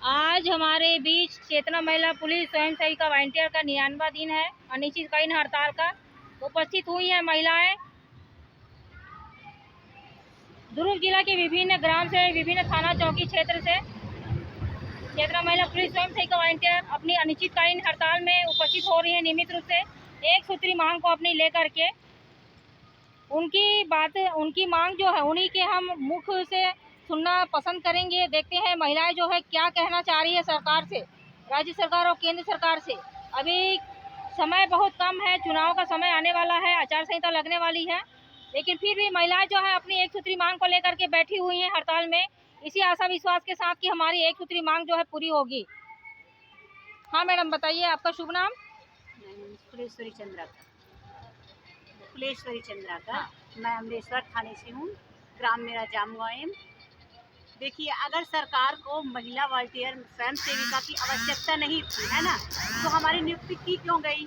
आज हमारे बीच चेतना महिला पुलिस स्वयं सेविका वॉलंटियर का 99वां दिन है अनिश्चितकालीन हड़ताल का। उपस्थित हुई है महिलाएं दुर्ग जिला के विभिन्न ग्राम से, विभिन्न थाना चौकी क्षेत्र से। चेतना महिला पुलिस स्वयं सेविका वॉलंटियर अपनी अनिश्चितकालीन हड़ताल में उपस्थित हो रही है नियमित रूप से एक सूत्री मांग को अपनी लेकर के। उनकी मांग जो है उन्हीं के हम मुख से सुनना पसंद करेंगे। देखते हैं महिलाएं जो है क्या कहना चाह रही है सरकार से, राज्य सरकार और केंद्र सरकार से। अभी समय बहुत कम है, चुनाव का समय आने वाला है, आचार संहिता लगने वाली है, लेकिन फिर भी महिलाएं जो है अपनी एक सूत्री मांग को लेकर के बैठी हुई हैं हड़ताल में, इसी आशा विश्वास के साथ कि हमारी एक सूत्री मांग जो है पूरी होगी। हाँ मैडम, बताइए आपका शुभ नाम। फुलेश्वरी चंद्रा का। मैं अमलेश्वर थाने से हूँ, ग्राम मेरा जामगांव। देखिए, अगर सरकार को महिला वॉलंटियर स्वयं सेविका की आवश्यकता नहीं थी, है ना, तो हमारी नियुक्ति की क्यों गई?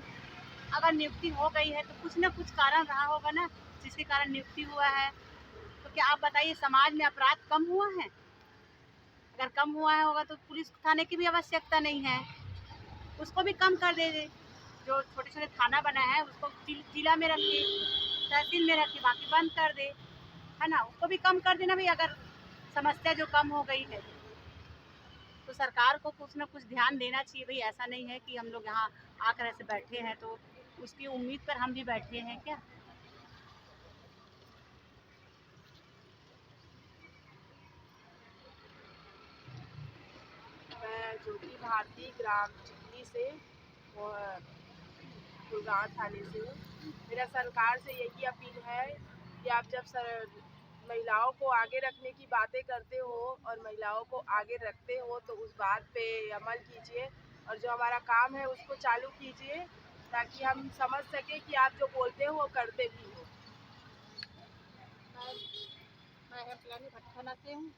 अगर नियुक्ति हो गई है तो कुछ न कुछ कारण रहा होगा ना, जिसके कारण नियुक्ति हुआ है। तो क्या आप बताइए, समाज में अपराध कम हुआ है? अगर कम हुआ है होगा तो पुलिस थाने की भी आवश्यकता नहीं है, उसको भी कम कर दे। जो छोटे छोटे थाना बना है उसको जिला में रखे, तहसील में रखे, बाकी बंद कर दे, है ना, उसको भी कम कर देना भाई। अगर समस्या जो कम हो गई है तो सरकार को कुछ ना कुछ ध्यान देना चाहिए भाई। ऐसा नहीं है कि हम लोग यहाँ आकर ऐसे बैठे हैं तो उसकी उम्मीद पर हम भी बैठे हैं क्या? मैं ज्योति भारती ग्राम चिखली से और गुड़गांव थाने से हूँ। मेरा सरकार से यही अपील है कि आप जब महिलाओं को आगे रखने की बातें करते हो और महिलाओं को आगे रखते हो तो उस बात पे अमल कीजिए और जो हमारा काम है उसको चालू कीजिए, ताकि हम समझ सके कि आप जो बोलते हो वो करते भी हो। मैं हेल्पलाइन भट्टाना से हूँ।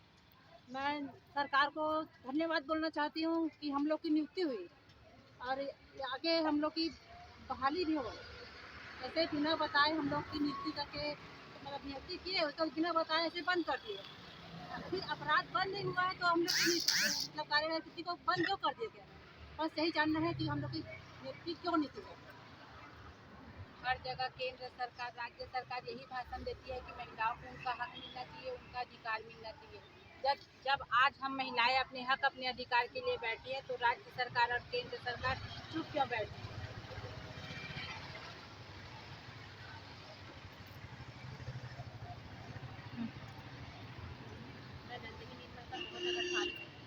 मैं सरकार को धन्यवाद बोलना चाहती हूँ कि हम लोग की नियुक्ति हुई और आगे हम लोग की बहाली भी हो। ऐसे बिना बताए हम लोग की नियुक्ति करके, मतलब नियुक्ति किए उसको बिना बताए ऐसे बंद कर दिए। फिर अपराध बंद नहीं हुआ है तो हम लोग की मतलब कार्यनियुक्ति को बंद क्यों कर दिया गया? बस यही जानना है कि हम लोग की नियुक्ति क्यों नहीं की? हर जगह केंद्र सरकार, राज्य सरकार यही भाषण देती है कि महिलाओं को उनका हक मिलना चाहिए, उनका अधिकार मिलना चाहिए। जब आज हम महिलाएं अपने हक, अपने अधिकार के लिए बैठी है तो राज्य सरकार और केंद्र सरकार चुप क्यों बैठी है?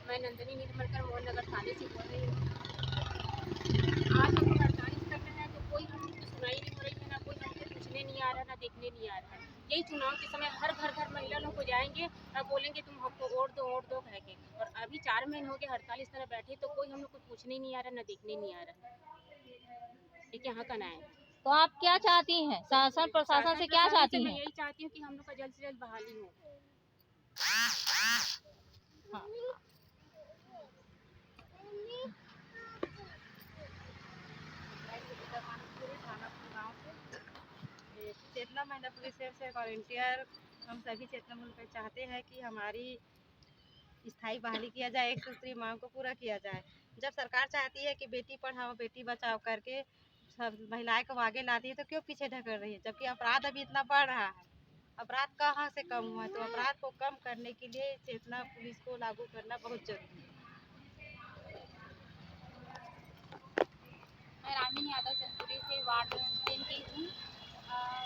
मैं नंदिनी निर्मलकर मोहन नगर थाने से बोल रही हूँ। आज हम लोग 48 कर रहे हैं तो कोई हमको सुनाई नहीं हो रही है, ना कोई हमको पूछने नहीं आ रहा, ना देखने नहीं आ रहा है। यही चुनाव के समय हर घर महिला लोग को जाएंगे और बोलेंगे तुम हमको वोट दो कह के। और अभी 4 महीने हो गए हड़ताल इस तरह बैठे तो कोई हम लोग को पूछने नहीं आ रहा, ना देखने नहीं आ रहा। ये क्या कहना है? तो आप क्या चाहती हैं, शासन प्रशासन से क्या चाहती मैं हैं? यही चाहती हूँ कि हम लोग का जल्द से जल्द बहाली हो। हाँ। चेतना महिला पुलिस से वॉलंटियर हम सभी चेतना महिला चाहते हैं कि हमारी स्थायी बहाली किया जाए, एक सूत्री मांग को पूरा किया जाए। जब सरकार चाहती है कि बेटी पढ़ाओ बेटी बचाओ करके सब महिलाएं को आगे लाती है तो क्यों पीछे ढकेल रही है? जबकि अपराध अभी इतना बढ़ रहा है, अपराध कहाँ से कम हुआ है? तो अपराध को कम करने के लिए चेतना पुलिस को लागू करना बहुत जरूरी है। मैं रामिनी यादव चंदपुरी से वार्ड 3 की हूँ।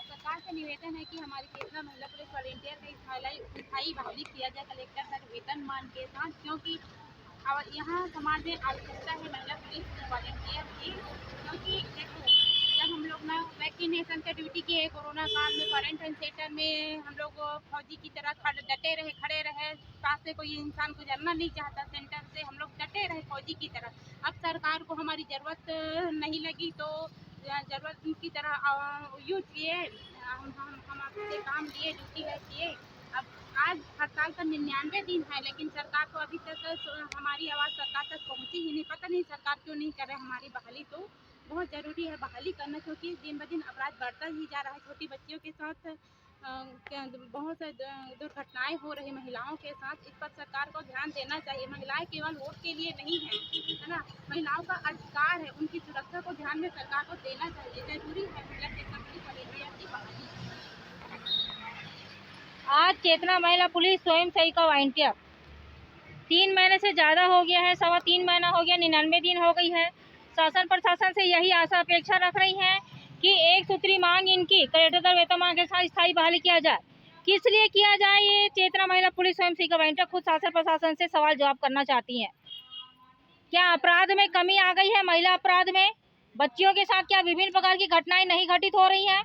सरकार से निवेदन है कि हमारी चेतना महिला पुलिस वॉलंटियर का स्थायी बहाली किया जाए कलेक्टर तक वेतनमान के साथ, क्योंकि और यहाँ समाज में आवश्यकता है महिला पुलिस वॉलंटियर की। क्योंकि देखो, जब हम लोग ना वैक्सीनेशन का ड्यूटी किए कोरोना काल में, क्वारंटाइन सेंटर में हम लोग फौजी की तरह डटे रहे, खड़े रहे, पास से कोई इंसान गुजरना नहीं चाहता सेंटर से, हम लोग डटे रहे फौजी की तरह। अब सरकार को हमारी ज़रूरत नहीं लगी तो ज़रूरत की तरह यूज किए, हम आपसे काम लिए, ड्यूटी है किए। अब आज हड़ताल का 99 दिन है, लेकिन सरकार को अभी तक हमारी आवाज़ सरकार तक पहुंची ही नहीं। पता नहीं सरकार क्यों नहीं कर रहे हमारी बहाली। तो बहुत ज़रूरी है बहाली करना, क्योंकि दिन ब दिन अपराध बढ़ता ही जा रहा है। छोटी बच्चियों के साथ बहुत से दुर्घटनाएं हो रही महिलाओं के साथ। इस पर सरकार को ध्यान देना चाहिए। महिलाएं केवल वोट के लिए नहीं है, है ना, महिलाओं का अधिकार है, उनकी सुरक्षा को ध्यान में सरकार को देना चाहिए। जरूरी है महिला चेतना पुलिस वॉलंटियर की बहाली। आज चेतना महिला पुलिस स्वयं सहायता वॉलंटियर 3 महीने से ज़्यादा हो गया है, 3.25 महीना हो गया, 99 दिन हो गई है। शासन प्रशासन से यही आशा अपेक्षा रख रही है कि एक सूत्री मांग इनकी कलेक्टर वेतन मांग के साथ स्थायी बहाली किया जाए। किस लिए किया जाए, ये चेतना महिला पुलिस स्वयं सेविका वॉलंटियर खुद शासन प्रशासन से सवाल जवाब करना चाहती हैं। क्या अपराध में कमी आ गई है? महिला अपराध में बच्चियों के साथ क्या विभिन्न प्रकार की घटनाएं नहीं घटित हो रही हैं?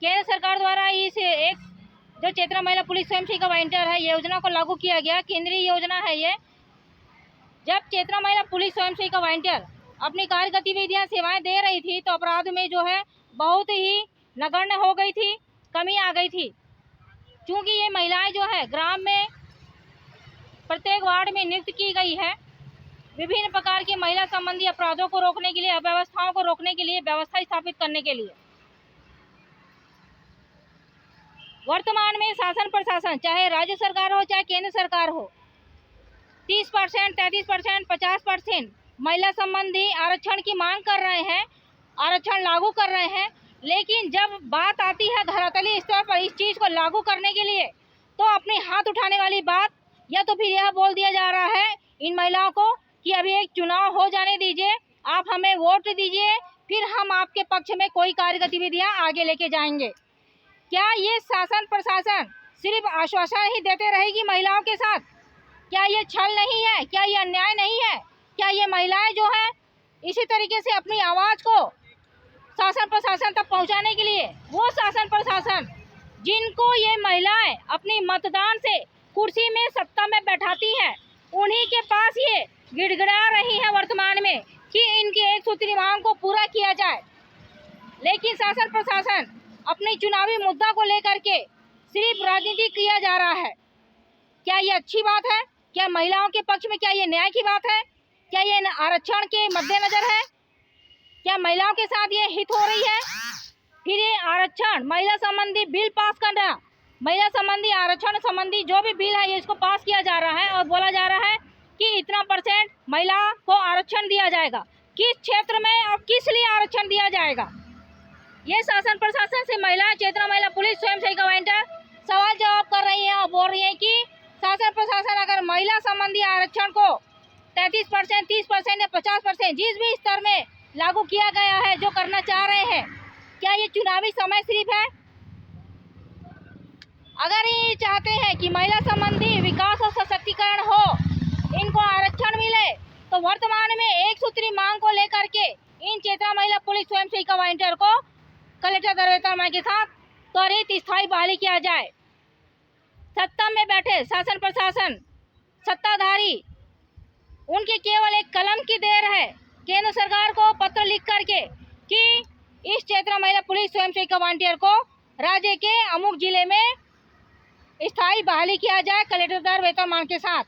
केंद्र सरकार द्वारा इस एक जो चेतना महिला पुलिस स्वयं सेविका वॉलंटियर है योजना को लागू किया गया, केंद्रीय योजना है ये। जब चेतना महिला पुलिस स्वयं सेविका वॉलंटियर अपनी कार्य गतिविधियां सेवाएं दे रही थी तो अपराध में जो है बहुत ही नगण्य हो गई थी, कमी आ गई थी। क्योंकि ये महिलाएं जो है ग्राम में प्रत्येक वार्ड में नियुक्त की गई है विभिन्न प्रकार के महिला संबंधी अपराधों को रोकने के लिए, अव्यवस्थाओं को रोकने के लिए, व्यवस्था स्थापित करने के लिए। वर्तमान में शासन प्रशासन चाहे राज्य सरकार हो चाहे केंद्र सरकार हो 30%, 33%, 50% महिला संबंधी आरक्षण की मांग कर रहे हैं, आरक्षण लागू कर रहे हैं। लेकिन जब बात आती है धरातली स्तर पर इस चीज़ को लागू करने के लिए तो अपने हाथ उठाने वाली बात या तो फिर यह बोल दिया जा रहा है इन महिलाओं को कि अभी एक चुनाव हो जाने दीजिए, आप हमें वोट दीजिए, फिर हम आपके पक्ष में कोई कार्य गतिविधियाँ आगे लेके जाएंगे। क्या ये शासन प्रशासन सिर्फ आश्वासन ही देते रहेगी महिलाओं के साथ? क्या ये छल नहीं है? क्या ये अन्याय नहीं है? क्या ये महिलाएं जो हैं इसी तरीके से अपनी आवाज़ को शासन प्रशासन तक पहुंचाने के लिए, वो शासन प्रशासन जिनको ये महिलाएं अपनी मतदान से कुर्सी में सत्ता में बैठाती हैं, उन्हीं के पास ये गिड़गिड़ा रही हैं वर्तमान में कि इनकी एक सूत्री मांग को पूरा किया जाए। लेकिन शासन प्रशासन अपनी चुनावी मुद्दा को लेकर के सिर्फ राजनीति किया जा रहा है। क्या ये अच्छी बात है? क्या महिलाओं के पक्ष में क्या ये न्याय की बात है? क्या ये आरक्षण के मद्देनजर है? क्या महिलाओं के साथ ये हित हो रही है? फिर ये आरक्षण महिला संबंधी बिल पास करना, महिला संबंधी आरक्षण संबंधी जो भी बिल है ये इसको पास किया जा रहा है और बोला जा रहा है कि इतना % महिला को आरक्षण दिया जाएगा। किस क्षेत्र में और किस लिए आरक्षण दिया जाएगा? ये शासन प्रशासन से महिला चेतना महिला पुलिस स्वयं सेविका वॉलंटियर सवाल जवाब कर रही है और बोल रही है कि शासन प्रशासन अगर महिला संबंधी आरक्षण को 33%, 30% या 50% जिस भी स्तर में लागू किया गया है जो करना चाह रहे हैं, क्या ये चुनावी समय सिर्फ है? अगर ये चाहते हैं कि महिला संबंधी विकास और सशक्तिकरण हो, इनको आरक्षण मिले, तो वर्तमान में एक सूत्री मांग को लेकर के इन चेतना महिला पुलिस स्वयं सेविका वॉलंटियर को कलेक्टर दरवेतन के साथ त्वरित स्थायी बहाली किया जाए। सत्ता में बैठे शासन प्रशासन सत्ताधारी उनके केवल एक कलम की देर है केंद्र सरकार को पत्र लिख करके कि इस चेतना महिला पुलिस स्वयं सेविका वॉलंटियर को राज्य के अमुक जिले में स्थायी बहाली किया जाए कलेक्टर दर वेतनमान के साथ,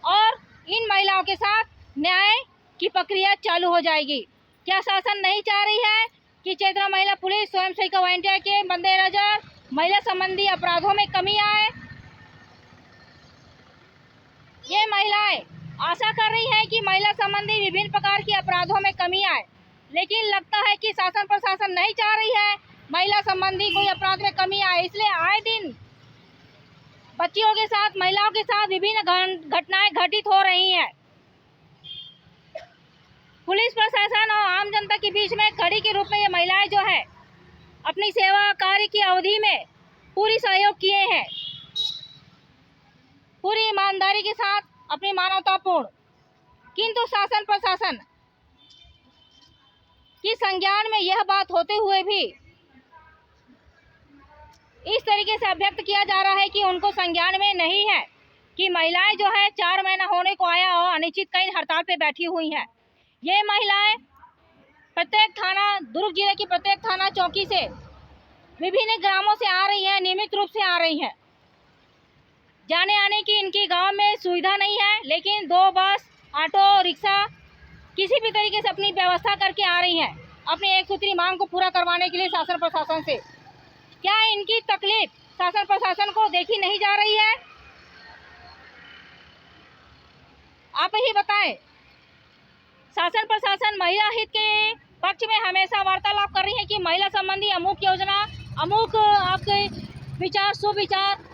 और इन महिलाओं के साथ न्याय की प्रक्रिया चालू हो जाएगी। क्या शासन नहीं चाह रही है कि चेतना महिला पुलिस स्वयं सेविका वॉलंटियर के मद्देनजर महिला संबंधी अपराधों में कमी आए? ये महिलाएं आशा कर रही है कि महिला संबंधी विभिन्न प्रकार के अपराधों में कमी आए, लेकिन लगता है कि शासन प्रशासन नहीं चाह रही है महिला संबंधी कोई अपराध में कमी आए। इसलिए आए दिन बच्चियों के साथ, महिलाओं के साथ विभिन्न घटनाएं घटित हो रही हैं। पुलिस प्रशासन और आम जनता के बीच में कड़ी के रूप में ये महिलाएं जो है अपनी सेवा कार्य की अवधि में पूरी सहयोग किए हैं, पूरी ईमानदारी के साथ, अपनी मानवतापूर्ण। किंतु शासन प्रशासन की संज्ञान में यह बात होते हुए भी इस तरीके से अभिव्यक्त किया जा रहा है कि उनको संज्ञान में नहीं है कि महिलाएं जो है 4 महीना होने को आया और अनिश्चितकालीन हड़ताल पे बैठी हुई हैं। ये महिलाएं प्रत्येक थाना, दुर्ग जिले की प्रत्येक थाना चौकी से विभिन्न ग्रामों से आ रही हैं, नियमित रूप से आ रही हैं। जाने आने की इनकी गांव में सुविधा नहीं है, लेकिन 2 बस, ऑटो रिक्शा किसी भी तरीके से अपनी व्यवस्था करके आ रही हैं अपनी एक सूत्री मांग को पूरा करवाने के लिए शासन प्रशासन से। क्या इनकी तकलीफ शासन प्रशासन को देखी नहीं जा रही है? आप ही बताएं। शासन प्रशासन महिला हित के पक्ष में हमेशा वार्तालाप कर रही है कि महिला संबंधी अमुक योजना, अमुक आपके विचार, सुविचार